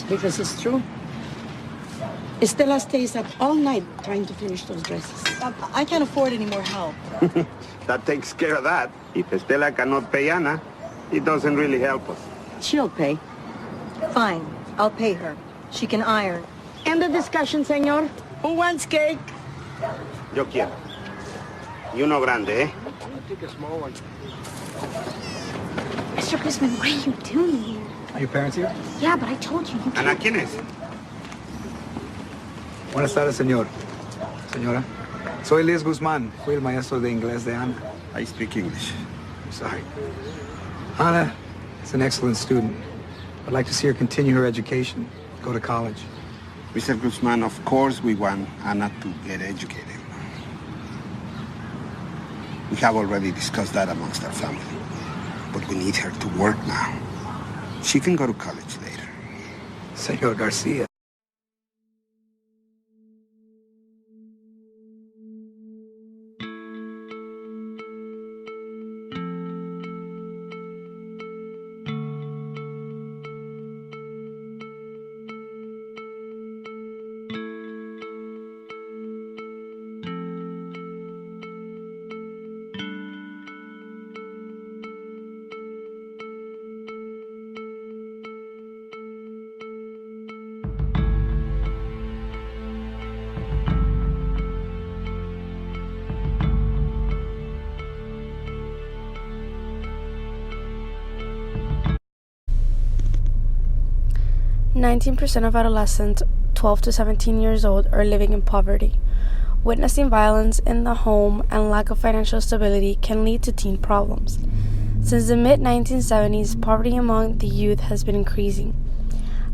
because it's true. Estela stays up all night trying to finish those dresses. I can't afford any more help. That takes care of that. If Estela cannot pay Ana, it doesn't really help us. She'll pay. Fine, I'll pay her. She can iron. End the discussion, senor. Who wants cake? Yo quiero. Y uno grande, eh? Take a small one. Mr. Guzman, what are you doing here? Are your parents here? Yeah, but I told you Ana, ¿quién es? Buenas tardes, señor. Señora. Soy Luis Guzmán. Fui el maestro de inglés de Ana. I speak English. I'm sorry. Ana is an excellent student. I'd like to see her continue her education, go to college. Mr. Guzman, of course we want Ana to get educated. We have already discussed that amongst our family. But we need her to work now. She can go to college later. Senor Garcia. %19 of adolescents 12 to 17 years old are living in poverty. Witnessing violence in the home and lack of financial stability can lead to teen problems. Since the mid-1970s, poverty among the youth has been increasing.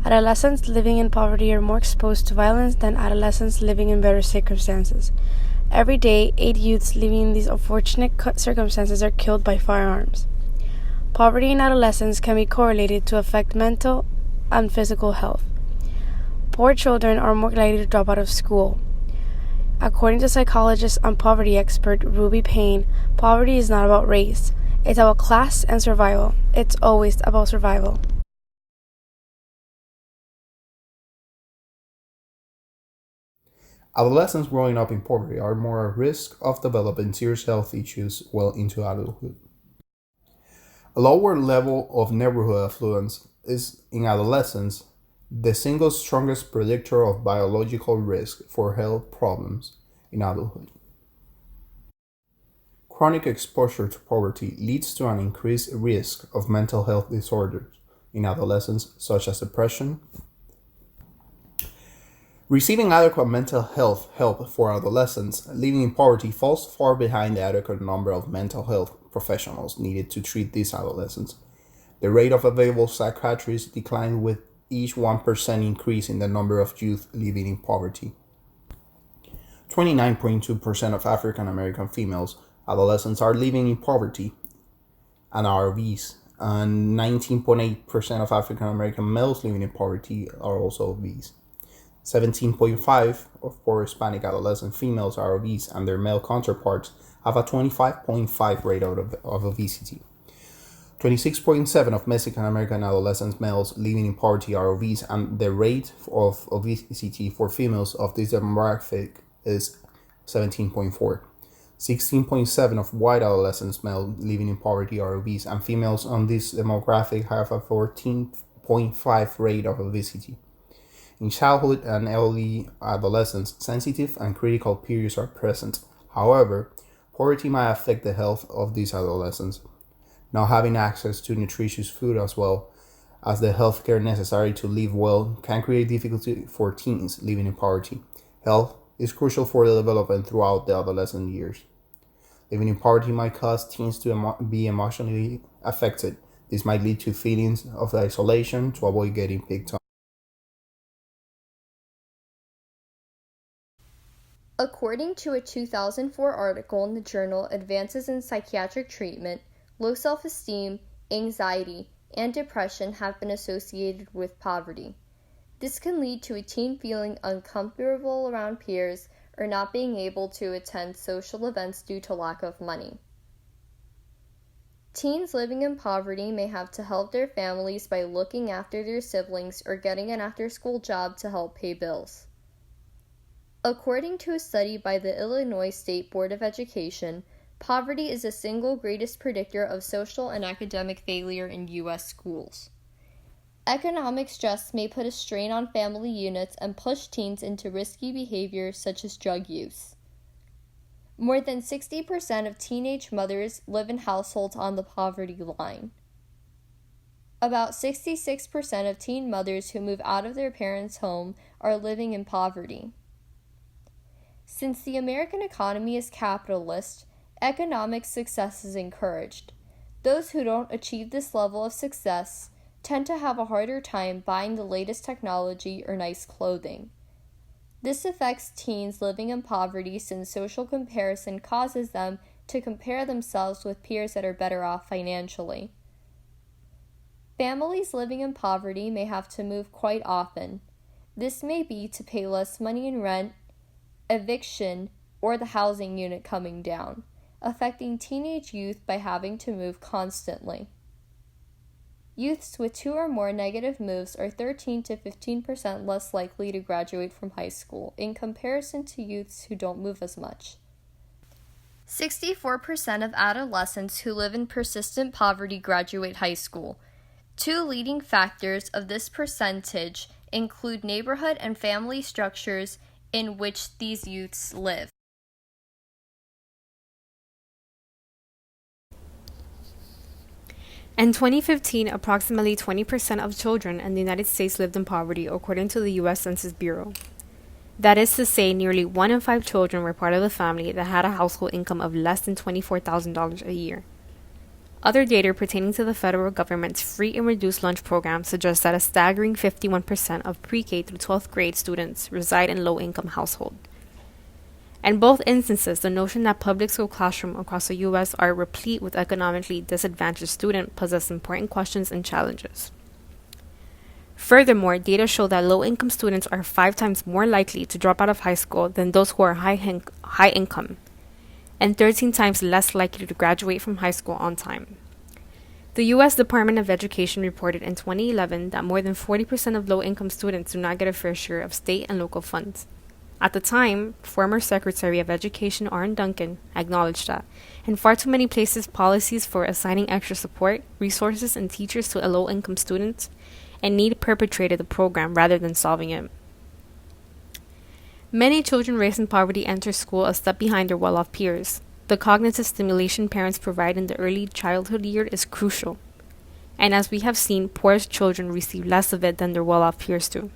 Adolescents living in poverty are more exposed to violence than adolescents living in better circumstances. Every day, 8 youths living in these unfortunate circumstances are killed by firearms. Poverty in adolescents can be correlated to affect mental and physical health. Poor children are more likely to drop out of school. According to psychologist and poverty expert Ruby Payne, poverty is not about race. It's about class and survival. It's always about survival. Adolescents growing up in poverty are more at risk of developing serious health issues well into adulthood. A lower level of neighborhood affluence is, in adolescence, the single strongest predictor of biological risk for health problems in adulthood. Chronic exposure to poverty leads to an increased risk of mental health disorders in adolescents, such as depression. Receiving adequate mental health help for adolescents living in poverty falls far behind the adequate number of mental health professionals needed to treat these adolescents. The rate of available psychiatrists declined with each 1% increase in the number of youth living in poverty. 29.2% of African American females adolescents are living in poverty and are obese, and 19.8% of African American males living in poverty are also obese. 17.5% of Hispanic adolescent females are obese, and their male counterparts have a 25.5% rate of obesity. 26.7% of Mexican American adolescent males living in poverty are obese, and the rate of obesity for females of this demographic is 17.4%. 16.7% of white adolescent males living in poverty are obese, and females on this demographic have a 14.5% rate of obesity. In childhood and early adolescence, sensitive and critical periods are present. However, poverty might affect the health of these adolescents. Not having access to nutritious food as well as the health care necessary to live well can create difficulty for teens living in poverty. Health is crucial for the development throughout the adolescent years. Living in poverty might cause teens to be emotionally affected. This might lead to feelings of isolation to avoid getting picked on. According to a 2004 article in the journal Advances in Psychiatric Treatment, low self-esteem, anxiety, and depression have been associated with poverty. This can lead to a teen feeling uncomfortable around peers or not being able to attend social events due to lack of money. Teens living in poverty may have to help their families by looking after their siblings or getting an after-school job to help pay bills. According to a study by the Illinois State Board of Education, poverty is the single greatest predictor of social and academic failure in U.S. schools. Economic stress may put a strain on family units and push teens into risky behaviors such as drug use. More than 60% of teenage mothers live in households on the poverty line. About 66% of teen mothers who move out of their parents' home are living in poverty. Since the American economy is capitalist, economic success is encouraged. Those who don't achieve this level of success tend to have a harder time buying the latest technology or nice clothing. This affects teens living in poverty since social comparison causes them to compare themselves with peers that are better off financially. Families living in poverty may have to move quite often. This may be to pay less money in rent, eviction, or the housing unit coming down, affecting teenage youth by having to move constantly. Youths with 2 or more negative moves are 13 to 15% less likely to graduate from high school in comparison to youths who don't move as much. 64% of adolescents who live in persistent poverty graduate high school. 2 leading factors of this percentage include neighborhood and family structures in which these youths live. In 2015, approximately 20% of children in the United States lived in poverty, according to the U.S. Census Bureau. That is to say, nearly 1 in 5 children were part of a family that had a household income of less than $24,000 a year. Other data pertaining to the federal government's free and reduced lunch program suggests that a staggering 51% of pre-K through 12th grade students reside in low-income households. In both instances, the notion that public school classrooms across the U.S. are replete with economically disadvantaged students poses important questions and challenges. Furthermore, data show that low-income students are 5 times more likely to drop out of high school than those who are high income, and 13 times less likely to graduate from high school on time. The U.S. Department of Education reported in 2011 that more than 40% of low-income students do not get a fair share of state and local funds. At the time, former Secretary of Education Arne Duncan acknowledged that, in far too many places, policies for assigning extra support, resources, and teachers to low-income students and need perpetrated the program rather than solving it. Many children raised in poverty enter school a step behind their well-off peers. The cognitive stimulation parents provide in the early childhood year is crucial, and as we have seen, poor children receive less of it than their well-off peers do.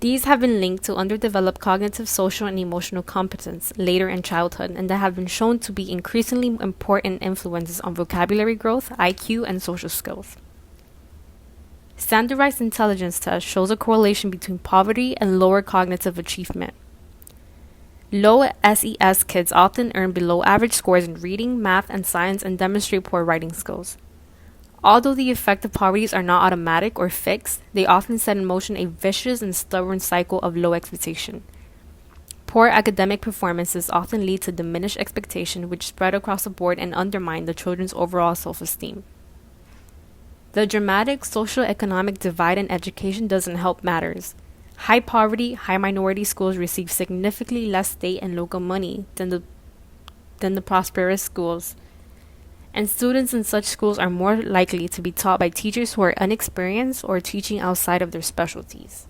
These have been linked to underdeveloped cognitive, social, and emotional competence later in childhood, and that have been shown to be increasingly important influences on vocabulary growth, IQ, and social skills. Standardized intelligence test shows a correlation between poverty and lower cognitive achievement. Low SES kids often earn below average scores in reading, math, and science and demonstrate poor writing skills. Although the effects of poverty are not automatic or fixed, they often set in motion a vicious and stubborn cycle of low expectation. Poor academic performances often lead to diminished expectation, which spread across the board and undermine the children's overall self-esteem. The dramatic social-economic divide in education doesn't help matters. High poverty, high minority schools receive significantly less state and local money than the prosperous schools, and students in such schools are more likely to be taught by teachers who are inexperienced or teaching outside of their specialties.